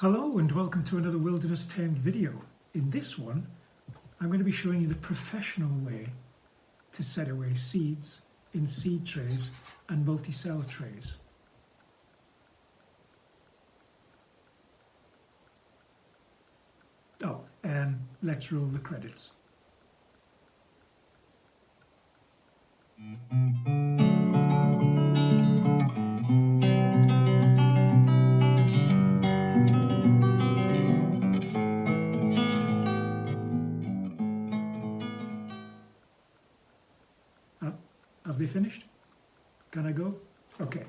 Hello and welcome to another Wilderness Tamed video. In this one, I'm going to be showing you the professional way to set away seeds in seed trays and multi-cell trays. Let's roll the credits. Have they finished? Can I go? Okay.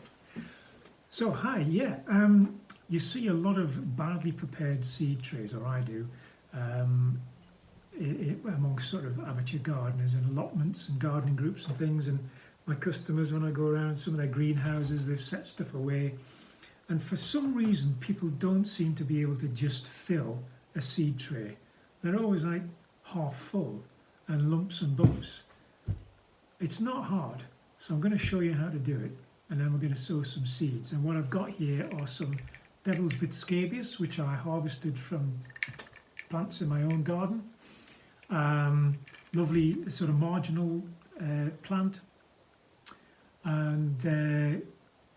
So hi, you see a lot of badly prepared seed trays, or I do, amongst sort of amateur gardeners and allotments and gardening groups and things, and my customers, when I go around some of their greenhouses, they've set stuff away, and for some reason people don't seem to be able to just fill a seed tray. They're always like half full and lumps and bumps. It's not hard, so I'm going to show you how to do it, and then we're going to sow some seeds. And what I've got here are some Devil's Bit scabious, which I harvested from plants in my own garden. Lovely sort of marginal plant, and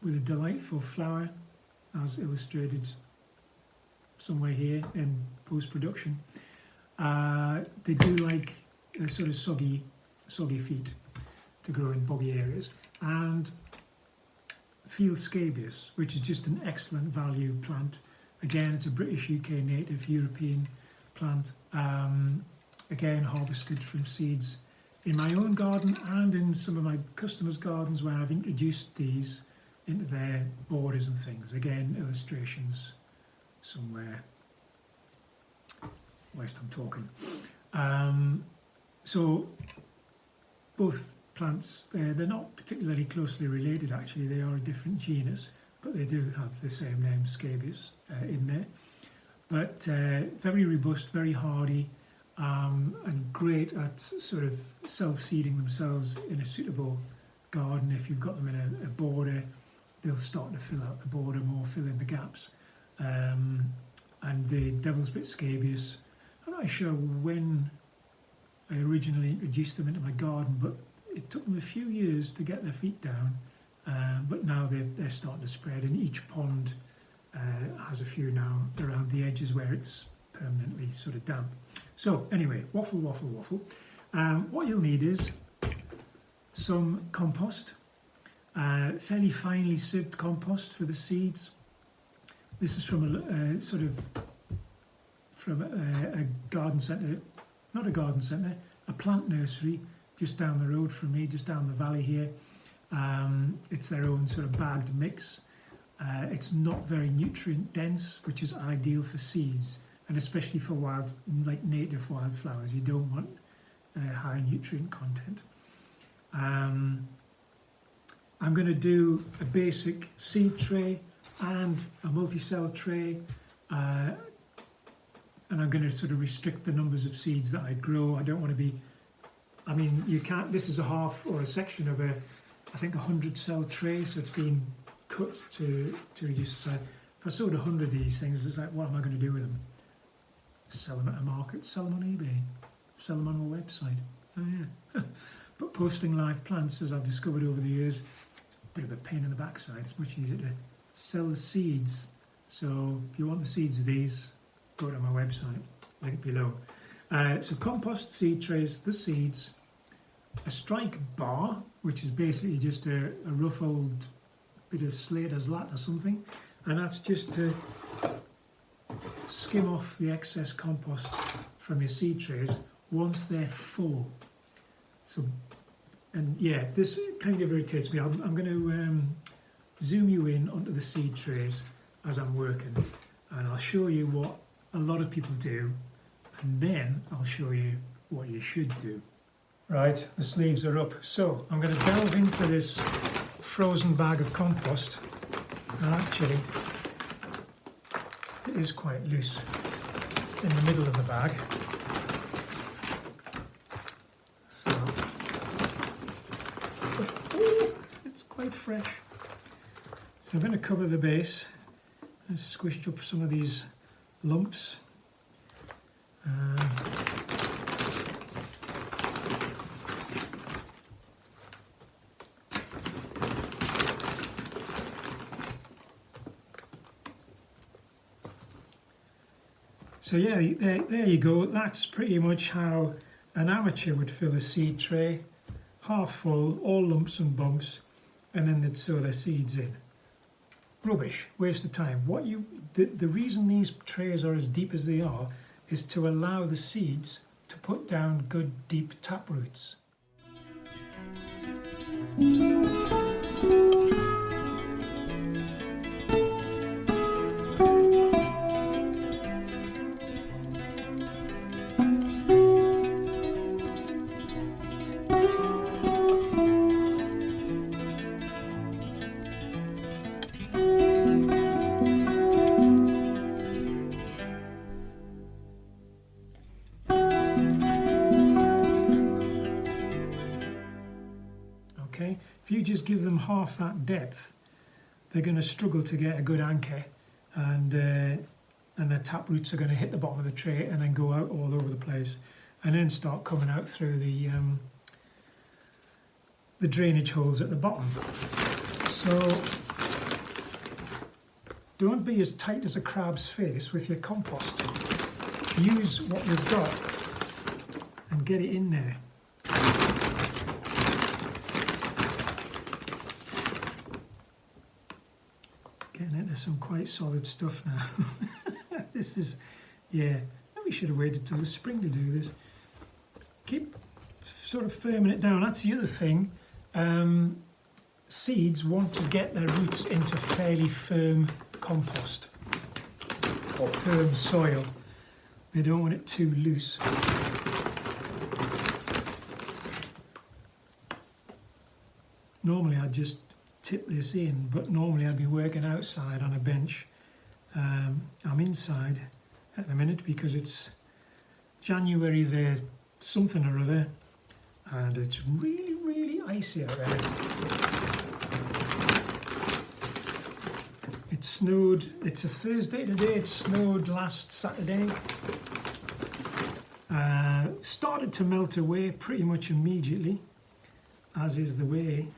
with a delightful flower, as illustrated somewhere here in post-production. They do like a sort of soggy feet to grow in boggy areas, and field scabious, which is just an excellent value plant. Again, it's a British, UK native, European plant. Again, harvested from seeds in my own garden and in some of my customers' gardens where I've introduced these into their borders and things. Again, illustrations somewhere whilst I'm talking. So both plants, they're not particularly closely related actually, they are a different genus, but they do have the same name, scabious, in there. But very robust, very hardy, and great at sort of self-seeding themselves in a suitable garden. If you've got them in a border, they'll start to fill out the border more, fill in the gaps. And the Devil's Bit scabious, I'm not sure when I originally introduced them into my garden, but it took them a few years to get their feet down, but now they're starting to spread, and each pond has a few now around the edges where it's permanently sort of damp. So anyway, waffle. What you'll need is some compost, fairly finely sieved compost for the seeds. This is from a garden centre, not a garden centre, a plant nursery just down the road from me, just down the valley here. It's their own sort of bagged mix. It's not very nutrient dense, which is ideal for seeds, and especially for native wildflowers. You don't want high nutrient content. I'm going to do a basic seed tray and a multi-cell tray, and I'm going to sort of restrict the numbers of seeds that I grow. I don't want to be, I mean, you can't, this is a half or a section of I think 100 cell tray, so it's been cut to reduce the size. If I sowed 100 of these things, it's like, what am I going to do with them? Sell them at a market, sell them on eBay, sell them on a website. Oh yeah. But posting live plants, as I've discovered over the years, it's a bit of a pain in the backside. It's much easier to sell the seeds. So if you want the seeds of these, go to my website, link below. So compost, seed trays, the seeds, a strike bar, which is basically just a rough old bit of Slater's lat or something, and that's just to skim off the excess compost from your seed trays once they're full. So, and yeah, this kind of irritates me. I'm going to zoom you in onto the seed trays as I'm working, and I'll show you what a lot of people do, and then I'll show you what you should do. Right, the sleeves are up. So I'm going to delve into this frozen bag of compost, and actually it is quite loose in the middle of the bag. So it's quite fresh. So I'm going to cover the base and squish up some of these lumps. So yeah, there you go. That's pretty much how an amateur would fill a seed tray. Half full, all lumps and bumps, and then they'd sow their seeds in. Rubbish, waste of time. The reason these trays are as deep as they are is to allow the seeds to put down good deep tap roots. Okay, if you just give them half that depth, they're going to struggle to get a good anchor, and their tap roots are going to hit the bottom of the tray and then go out all over the place, and then start coming out through the drainage holes at the bottom. So don't be as tight as a crab's face with your compost. Use what you've got and get it in there. Getting into some quite solid stuff now. This is, yeah, maybe should have waited till the spring to do this. Keep sort of firming it down. That's the other thing. Seeds want to get their roots into fairly firm compost or firm soil. They don't want it too loose. Normally I'd just tip this in, but normally I'd be working outside on a bench. I'm inside at the minute because it's January the something or other, and it's really, really icy out there. It snowed, it's a Thursday today, it snowed last Saturday. Started to melt away pretty much immediately, as is the way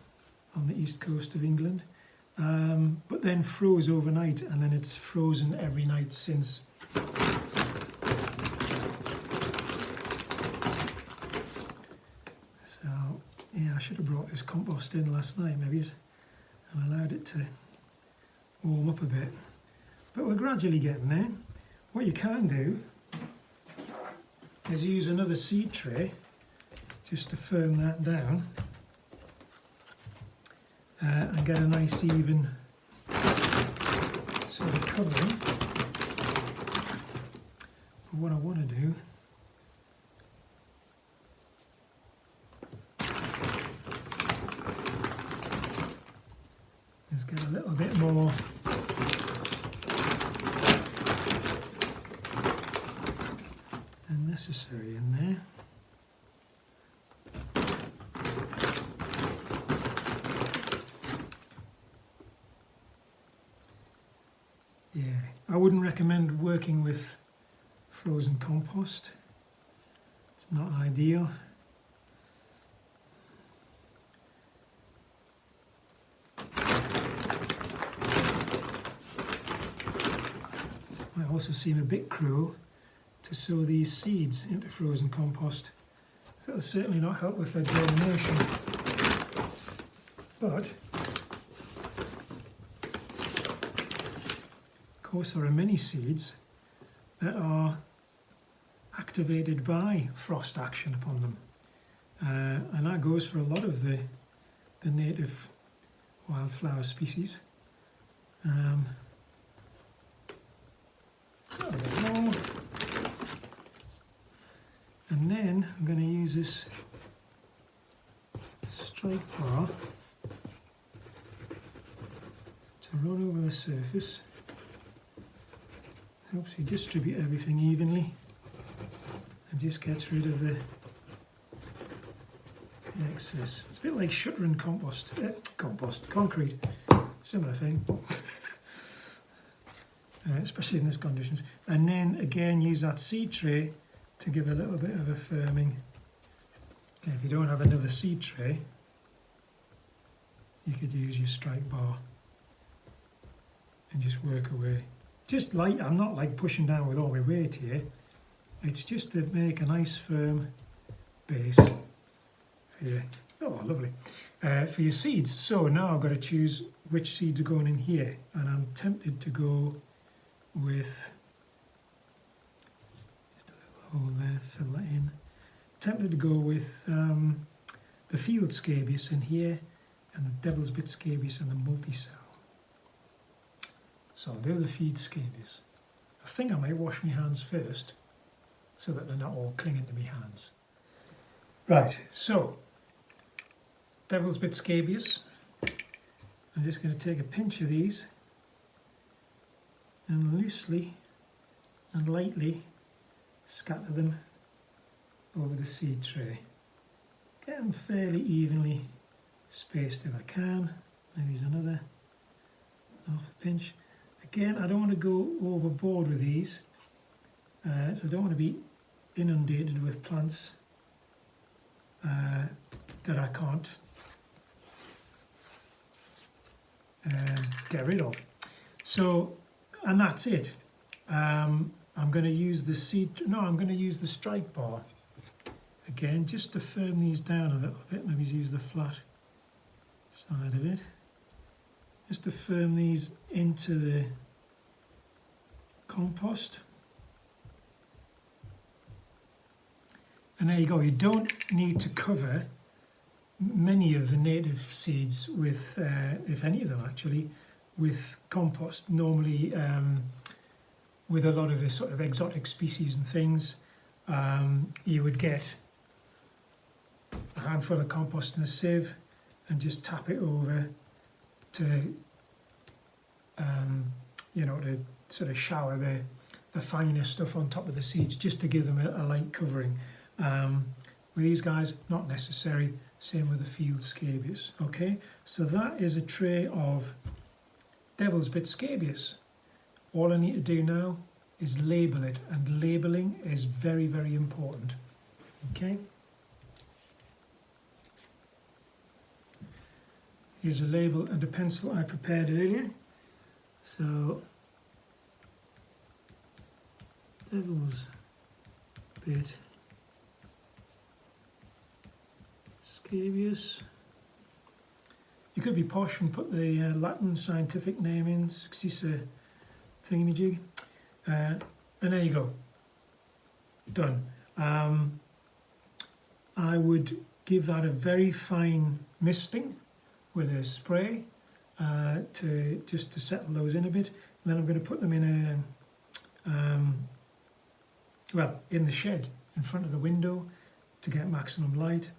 on the east coast of England, but then froze overnight, and then it's frozen every night since. So yeah, I should have brought this compost in last night maybe and allowed it to warm up a bit, but we're gradually getting there. What you can do is use another seed tray just to firm that down. And get a nice even sort of covering. But what I want to do is get a little bit more than necessary in there. Yeah, I wouldn't recommend working with frozen compost. It's not ideal. Might also seem a bit cruel to sow these seeds into frozen compost. That'll certainly not help with their germination. But of course, there are many seeds that are activated by frost action upon them, and that goes for a lot of the native wildflower species. A bit more. And then I'm going to use this strike bar to run over the surface. Helps you distribute everything evenly and just gets rid of the excess. It's a bit like shuttering concrete, similar thing. especially in this conditions. And then again use that seed tray to give a little bit of a firming. Okay, if you don't have another seed tray, you could use your strike bar and just work away. Just light, I'm not like pushing down with all my weight here. It's just to make a nice firm base for your, oh lovely, for your seeds. So now I've got to choose which seeds are going in here, and I'm tempted to go with, just a little hole there, fill that in. Tempted to go with the field scabious in here, and the devil's bit scabious and the multi-cell. So I'll do the feed scabious. I think I might wash my hands first, so that they're not all clinging to my hands. Right, so devil's bit scabious. I'm just going to take a pinch of these and loosely and lightly scatter them over the seed tray. Get them fairly evenly spaced if I can. Maybe another half a pinch. Again, I don't want to go overboard with these, so I don't want to be inundated with plants that I can't get rid of. So, and that's it. I'm going to use the I'm going to use the strike bar again, just to firm these down a little bit. Maybe use the flat side of it, just to firm these into the compost. And there you go. You don't need to cover many of the native seeds with, if any of them actually, with compost. Normally, with a lot of the sort of exotic species and things, you would get a handful of compost in a sieve and just tap it over to, you know, to sort of shower the finer stuff on top of the seeds, just to give them a light covering. With these guys, not necessary. Same with the field scabious. Okay, so that is a tray of devil's bit scabious. All I need to do now is label it, and labeling is very, very important. Okay. Here's a label and a pencil I prepared earlier. So, devil's bit scabious. You could be posh and put the Latin scientific name in, Successa thingamajig. And there you go. Done. I would give that a very fine misting with a spray to settle those in a bit. And then I'm going to put them in in the shed in front of the window to get maximum light,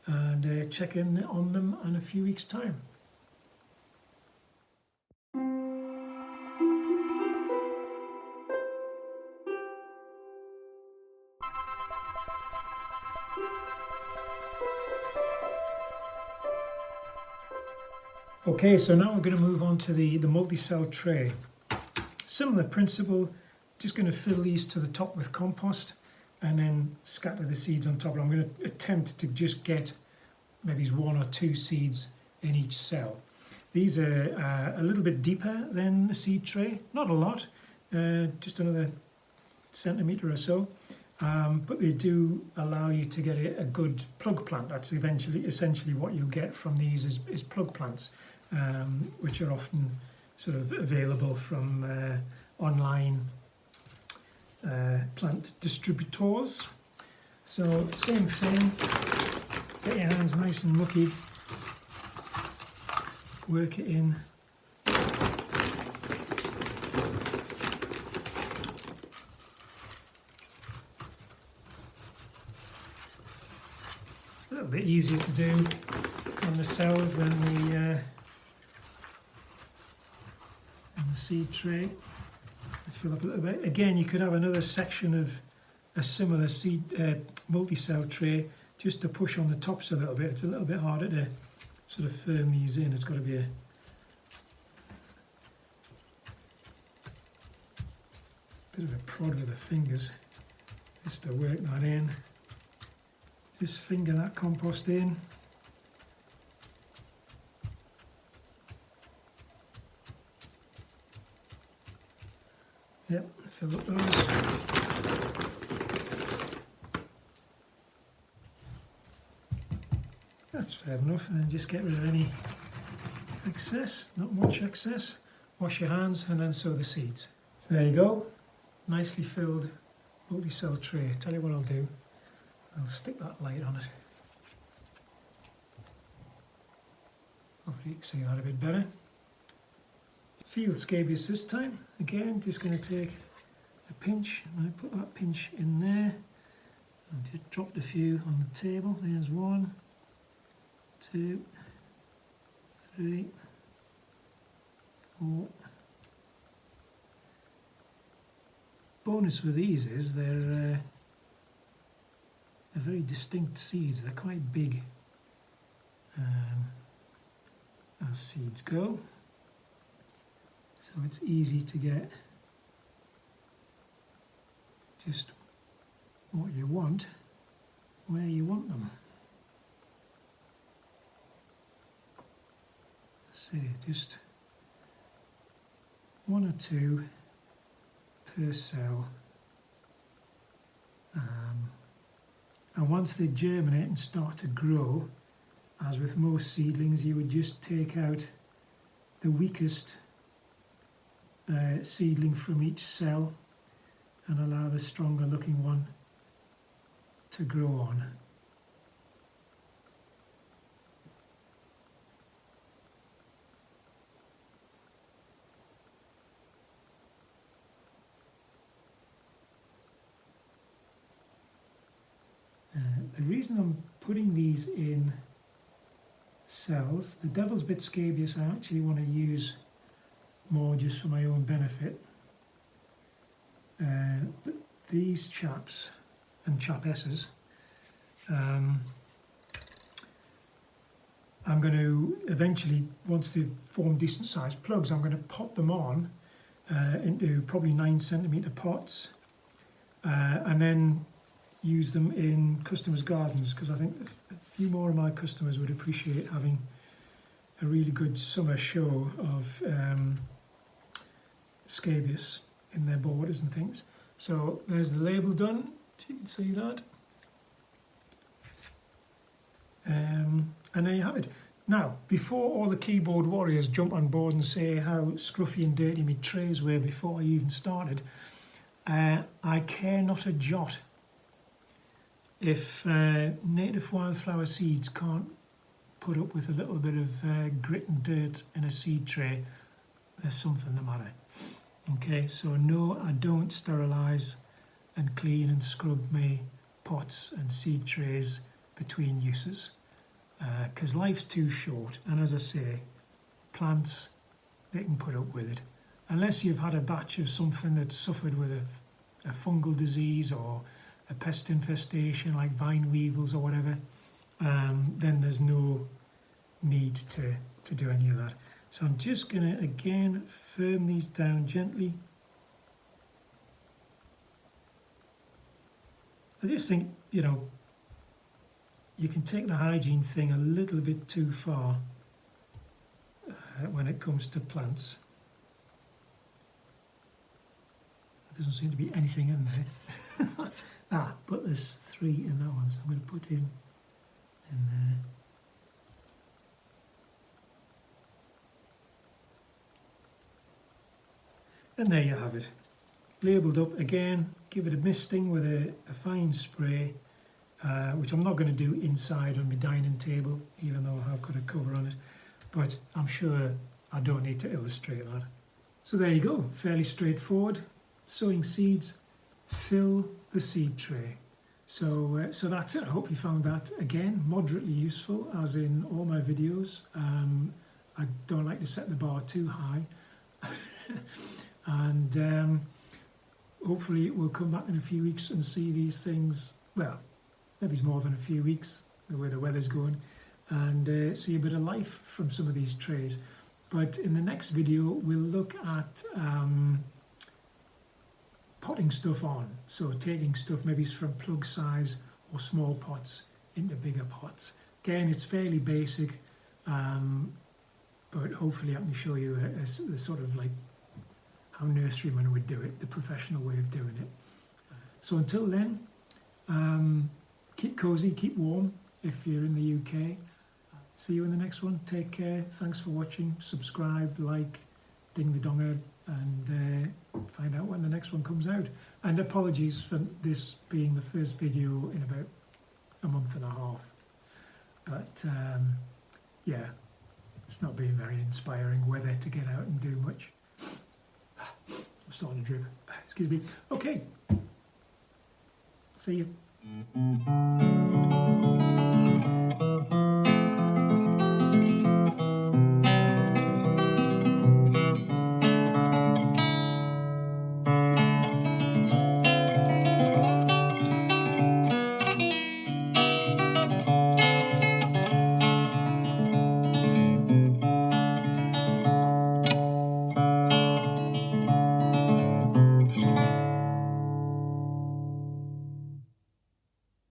and check in on them in a few weeks' time. Okay, so now we're going to move on to the multi-cell tray. Similar principle, just going to fill these to the top with compost and then scatter the seeds on top. I'm going to attempt to just get maybe 1 or 2 seeds in each cell. These are a little bit deeper than the seed tray, not a lot, just another centimetre or so, but they do allow you to get a good plug plant. That's essentially what you'll get from these is plug plants, which are often sort of available from online plant distributors. So same thing, get your hands nice and mucky, work it in. It's a little bit easier to do on the cells than the seed tray. Fill up a little bit. Again, you could have another section of a similar seed multi-cell tray just to push on the tops a little bit. It's a little bit harder to sort of firm these in. It's got to be Bit of a prod with the fingers just to work that in. Just finger that compost in. Yep, fill up those. That's fair enough, and then just get rid of any excess, not much excess. Wash your hands and then sow the seeds. So there you go, nicely filled multi-cell tray. Tell you what I'll do, I'll stick that light on it. Hopefully you can see that a bit better. Field scabious this time. Again, just going to take a pinch, and I put that pinch in there. I've just dropped a few on the table. There's 1, 2, 3, 4. Bonus with these is they're very distinct seeds. They're quite big as seeds go. So it's easy to get just what you want, where you want them. So just 1 or 2 per cell. And once they germinate and start to grow, as with most seedlings, you would just take out the weakest seedling from each cell and allow the stronger looking one to grow on. The reason I'm putting these in cells, the devil's bit scabious I actually want to use more just for my own benefit. But these chaps and chapesses, I'm going to eventually, once they've formed decent sized plugs, I'm going to pot them on into probably 9cm pots and then use them in customers' gardens, because I think a few more of my customers would appreciate having a really good summer show of scabious in their borders and things. So there's the label done, if you can see that. And there you have it. Now, before all the keyboard warriors jump on board and say how scruffy and dirty my trays were before I even started, I care not a jot if native wildflower seeds can't put up with a little bit of grit and dirt in a seed tray. There's something the matter. Okay, so no, I don't sterilise and clean and scrub my pots and seed trays between uses, because life's too short, and as I say, plants, they can put up with it. Unless you've had a batch of something that's suffered with a fungal disease or a pest infestation like vine weevils or whatever, then there's no need to do any of that. So I'm just going to again firm these down gently. I just think, you know, you can take the hygiene thing a little bit too far when it comes to plants. There doesn't seem to be anything in there. But there's 3 in that one, so I'm going to put in there. And there you have it. Labelled up again, give it a misting with a fine spray, which I'm not going to do inside on my dining table, even though I have got a cover on it, but I'm sure I don't need to illustrate that. So there you go, fairly straightforward. Sowing seeds, fill the seed tray. So that's it. I hope you found that, again, moderately useful, as in all my videos. I don't like to set the bar too high. And hopefully we'll come back in a few weeks and see these things, well, maybe it's more than a few weeks, the way the weather's going, and see a bit of life from some of these trays. But in the next video, we'll look at pot potting stuff on. So taking stuff maybe from plug size or small pots into bigger pots. Again, it's fairly basic, but hopefully I can show you a sort of like how nurserymen would do it, the professional way of doing it. So until then, keep cozy, keep warm if you're in the UK. See you in the next one. Take care. Thanks for watching. Subscribe, like, ding the donger, and find out when the next one comes out. And apologies for this being the first video in about a month and a half. But yeah, it's not been very inspiring weather to get out and do much. I'm starting to drip. Excuse me. Okay. See you.